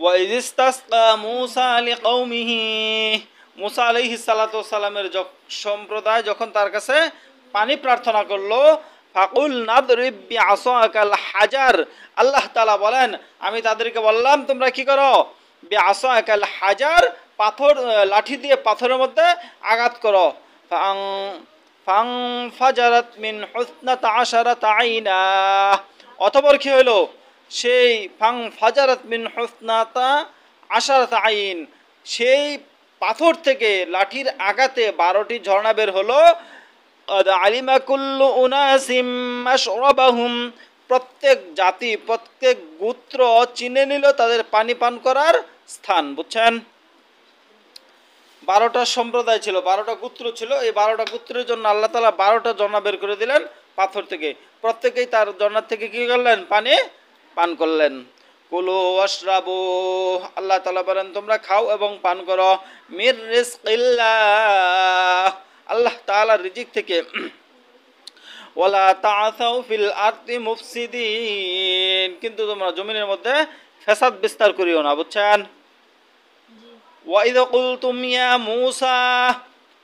ওয়াইয ইসতাসকা মূসা লিকওমিহি, মূসা আলাইহিস সালাতু ওয়াস সালামের সম্প্রদায় যখন তার কাছে পানি প্রার্থনা করলো, ফাকুল নাদরিব বিআসাকাল হাজার, আল্লাহ তাআলা বলেন আমি তাদেরকে বললাম তোমরা কি করো, বিআসাকাল হাজার, পাথর লাঠি দিয়ে পাথরের মধ্যে আঘাত করো। ফাং ফাং ফাজারাত মিন হুসনাতা আশারাতা আইনা, অতঃপর কি হলো, সেই ফাং ফাজারাত মিন হুসনাতা আশারাতা আইন, সেই পাথর থেকে লাঠির আঘাতে 12টি ঝর্ণা বের হলো। আলিমা কুল্লু উনাসিম মাশরাবাহুম, প্রত্যেক জাতি প্রত্যেক গোত্র চিনে নিল তাদের পানি পান করার স্থান। বুঝছেন, 12টা সম্প্রদায় ছিল, 12টা গোত্র ছিল। এই 12টা গোত্রের জন্য আল্লাহ তাআলা 12টা ঝর্ণা বের করে দিলেন পাথর থেকে। প্রত্যেকেই তার ঝর্ণা থেকে কি করলেন, পানি পান করলেন। কুলু ওয়াশরাবু, আল্লাহ তাআলা বলেন তোমরা খাও এবং পান করো, মির রিজকিল্লাহ, আল্লাহ তাআলার রিজিক থেকে। ওয়ালা তাআসাউ ফিল আরদি মুফসিদিন, কিন্তু তোমরা জমিনের মধ্যে ফ্যাসাদ বিস্তার করিও না। বুঝছেন। ওয়াইদ কুলতুম ইয়া মূসা,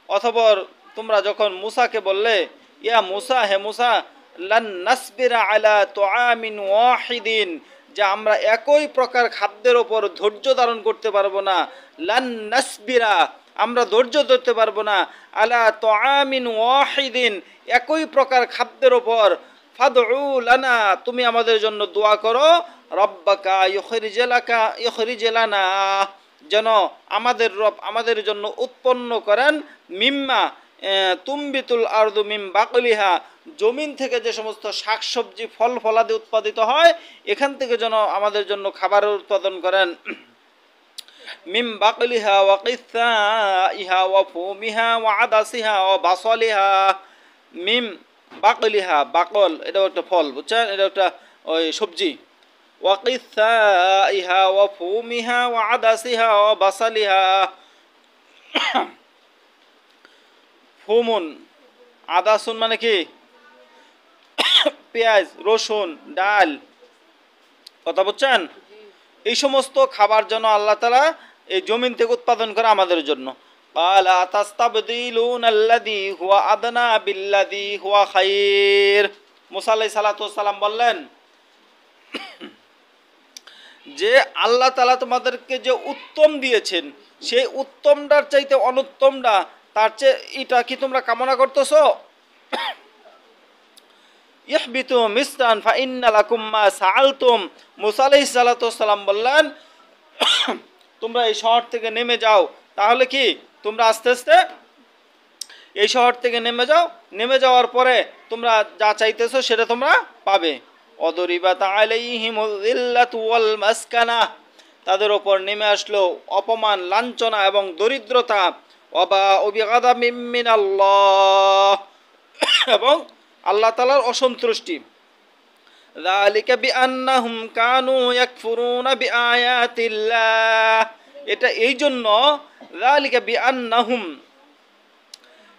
অতঃপর তোমরা যখন মূসাকে বললে, ইয়া মূসা, হে মূসা, লান নাসবিরা আলা তুআমিন ওয়াহিদিন, যে আমরা একই প্রকার খাদ্যের ওপর ধৈর্য ধারণ করতে পারবো না। লান নাসবিরা, আমরা ধৈর্য ধরতে পারবো না, আলা তুআমিন ওয়াহিদিন, একই প্রকার খাদ্যের ওপর। ফাদউ লানা, তুমি আমাদের জন্য দোয়া করো, রব্বাকা ইউখরিজ লানা, যেন আমাদের রব আমাদের জন্য উৎপন্ন করেন, মিম্মা তুমবিতুল আরদু মিম বাকলিহা, জমিন থেকে যে সমস্ত শাকসবজি ফল ফলাদি উৎপাদিত হয় এখান থেকে যেন আমাদের জন্য খাবারের উৎপাদন করেন। মিম বাকলিহা ওয়া কিসাইহা ওয়া ফুমিহা ওয়া আদাসিহা ওয়া বাসলিহা, মিম বাকলিহা, বাকল এটাও একটা ফল। বুঝছেন, এটা একটা ওই সবজি। ওয়া কিসাইহা ওয়া ফুমিহা ওয়া আদাসিহা ওয়া বাসলিহা, ফুমুন আদাসুন মানে কি, পেঁয়াজ, রসুন, ডাল, কথা বুঝছেন। এই সমস্ত খাবার যেন আল্লাহ তাআলা এই জমিন থেকে উৎপাদন করে আমাদের জন্য। ক্বালা আতাস্তাবদিলুনা আল্লাযী হুয়া আদনা বিল্লাযী হুয়া খায়র, মূসা আলাইহিস সালাতু ওয়াস সালাম বললেন যে আল্লাহ তাআলা তোমাদেরকে যে উত্তম দিয়েছেন সেই উত্তমটার চাইতে অনুত্তমটা, তার চেয়ে এটা কি তোমরা কামনা করতেছো? ইহবিতু মিসরান ফাইন্না লাকুম মা সাআলতুম, মূসা আলাইহিস সালাতু ওয়াস সালাম বললেন তোমরা এই শহর থেকে নেমে যাও। তাহলে কি তোমরা আস্তে আস্তে এই শহর থেকে নেমে যাও, নেমে যাওয়ার পরে তোমরা যা চাইতেছো সেটা তোমরা পাবে। অদরিবাত আলাইহিমুল যিল্লাতু ওয়াল মাসকানা, তাদের ওপর নেমে আসলো অপমান, লাঞ্ছনা এবং দরিদ্রতা। ওয়াবা বিগাদামিম মিনাল্লাহ, এবং আল্লাহ তাআলার অসন্তুষ্টি। যালিকা বিআন্নাহুম কানু ইয়াকফুরুনা বিআয়াতিল্লাহ, এটা এই জন্য, যালিকা বিআন্নাহুম,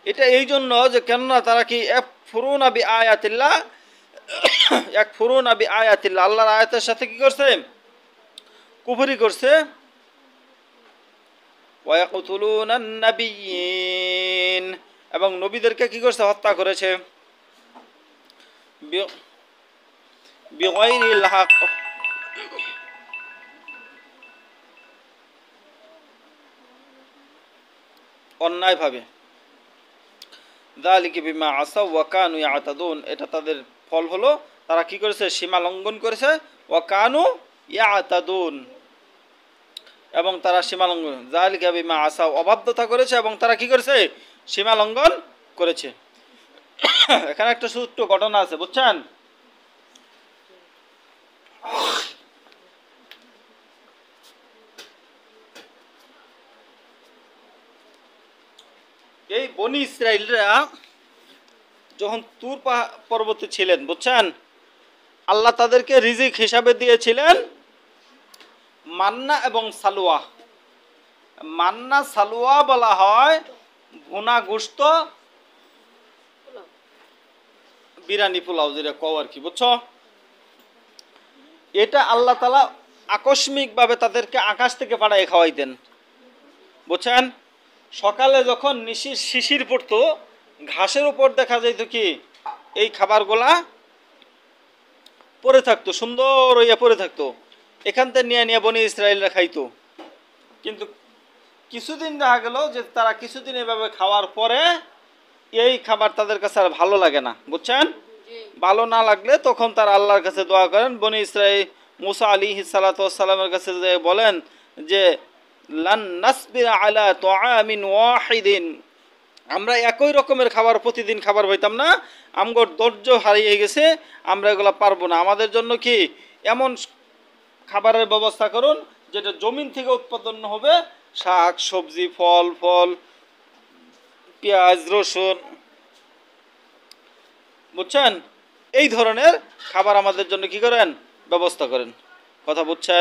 এটা এই জন্য যে কেননা তারা কি ইয়াকফুরুনা বিআয়াতিল্লাহ, ইয়াকফুরুনা বিআয়াতিল্লাহ, আল্লাহর আয়াতের সাথে কি করছে, কুফরি করছে। ওয়া ইয়াকতুলুনান নাবিয়্যিন, এবং নবীদেরকে কি করছে, হত্যা করেছে। বিগাইরিল হক, অন্যায়ভাবে। যালিকা বিমা আসাউ ওয়া কানু ইয়াতাদুন, এটা তাদের ফল হলো তারা কি করেছে, সীমা লঙ্ঘন করেছে। ওয়া কানু ইয়াতাদুন, এবং তারা সীমা লঙ্ঘন, যালিকা বিমা আসাউ, অবাধ্যতা করেছে এবং তারা কি করেছে, সীমা লঙ্ঘন করেছে। এখানে একটা ছোট্ট ঘটনা আছে, বুঝছেন। এই বনি ইসরাইলরা যখন তুর পর্বতে ছিলেন, বুঝছেন, আল্লাহ তাদেরকে রিজিক হিসাবে দিয়েছিলেন মান্না এবং সালুয়া। মান্না সালুয়া বলা হয় ভুনা গোশত, বিরিয়ানি পোলাও যেটা কও আর কি, বুঝছো। এটা আল্লাহ তাআলা আকস্মিকভাবে তাদেরকে আকাশ থেকে পাঠায় খাওয়াইতেন, বুঝছেন? সকালে যখন শিশির পড়তো, ঘাসের উপর দেখা যাইত কি এই খাবারগুলা পড়ে থাকতো, সুন্দর হইয়া পড়ে থাকতো, এখান থেকে নিয়ে নিয়ে বনি ইসরায়েলরা খাইতো। কিন্তু কিছুদিন দেখা গেল যে তারা কিছুদিন এভাবে খাওয়ার পরে এই খাবার তাদের কাছে আর ভালো লাগে না, বুঝছেন? ভালো না লাগলে তখন তারা আল্লাহর কাছে দোয়া করেন। বনি ইসরাইল মুসা আলাইহিস সালাতু ওয়াস সালামের কাছে যে বলেন যে লান নাসবির আলা তুআমিন ওয়াহিদিন, আমরা একই রকমের খাবার প্রতিদিন খাবার পাইতাম না, আমগর ধৈর্য হারিয়ে গেছে, আমরা এগুলো পারবো না, আমাদের জন্য কি এমন খাবারের ব্যবস্থা করুন যেটা জমিন থেকে উৎপাদন হবে, শাক সবজি ফল ফল পেঁয়াজ রসুন, বুঝছেন? এই ধরনের খাবার আমাদের জন্য কি করেন, ব্যবস্থা করেন। কথা বুঝছেন?